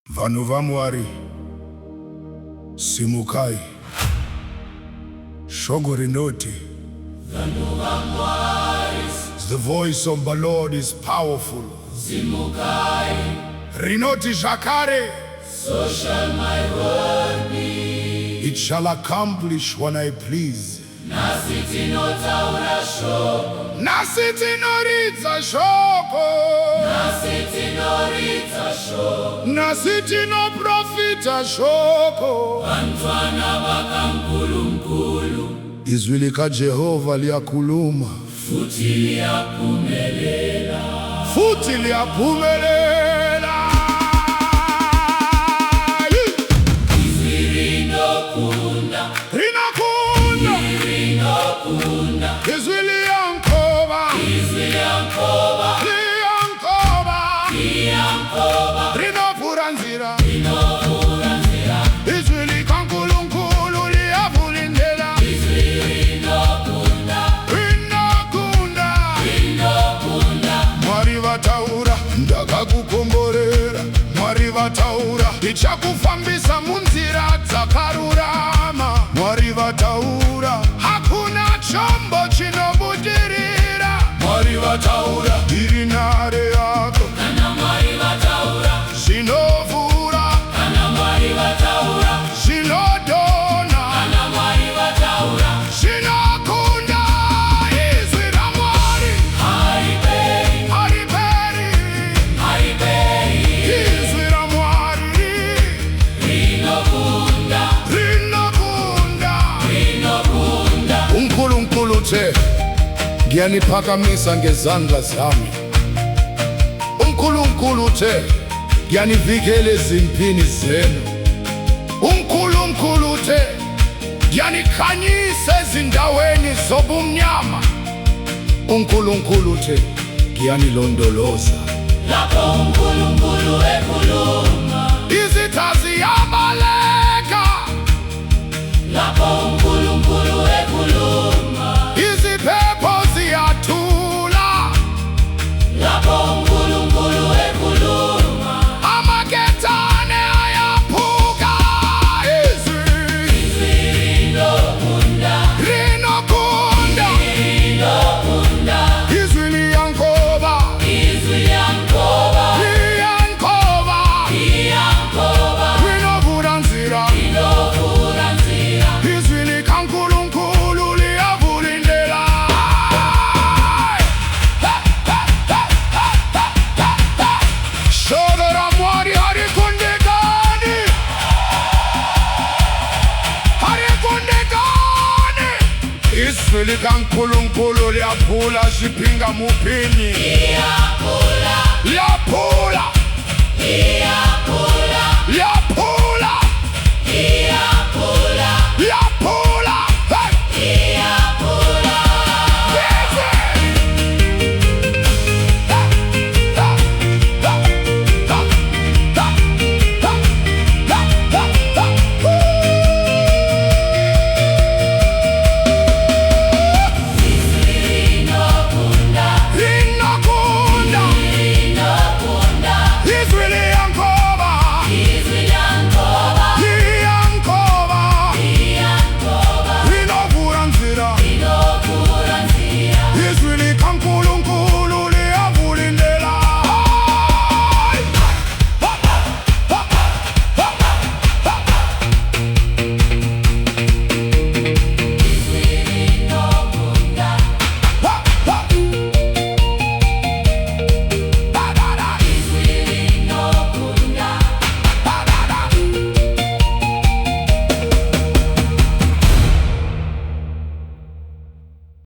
Vanhu va Mwari, simukai. Shoko rinoti, vanhu va Mwari, the voice of the Lord is powerful. simukai. Rinoti zvakare, So shall my word be. it shall accomplish when I please. Nasi tinotaura shoko, Nasi tinoridza shoko, nasi tinoridza shoko. nasi tinoprofita shoko. Bantwana bakaNkulunkulu, Izwi likaJehova liyakhuluma, futhi liyaphumelela. futhi liyaphumelela. Izwi rinokunda, Rinakunda, rinokunda. izwi liyankoba, Izwi liyankoba, liyankoba, liyankoba. rinovhura nzira. Rinovhura nzira, Izwi likaNkulunkulu liyavula indlela. izwi rinokunda, Rinakunda, rinokunda. Mwari vataura, ndakakukomborera. Mwari vataura, ndichakufambisa munzira dzakarurama. Mwari vataura, hakuna chombo chinobudirira. Mwari vataura, ndiri nhare yako. Kana Mwari vataura, Zvinovhura, kana Mwari vataura, zvinodonha, kana Mwari vataura. zvinokunda. Izwi raMwari Hariperi, hariperi. hariperi. Izwi raMwari Rinokunda, rinokunda. rinokunda. uNkulunkulu uthe, ngiyaniphakamisa ngezandla zami. uNkulunkulu uthe, ngiyanivikela ezimpini zenu. uNkulunkulu uthe, ngiyanikhanyisa ezindaweni zobumnyama. uNkulunkulu uthe, ngiyanilondoloza. Lapho uNkulunkulu ekhuluma, Izitha ziyabaleka, lapho uNkulunkulu ekhuluma, iziphepho ziyathula, lapho uNkulunkulu ekhuluma. amaketane ayaphuka. Izwi Rinokunda, rinokunda, rinokunda. izwi liyankoba, Izwi liyankoba, liyankoba, liyankoba. rinovhura nzira. Rinovhura nzira, Izwi likaNkulunkulu liyavula indlela. Shoko raMwari harikundikani, harikundikani. Izwi likaNkulunkulu liyaphula zvipinga mupini, liyaphula, liyaphula, liyaphula.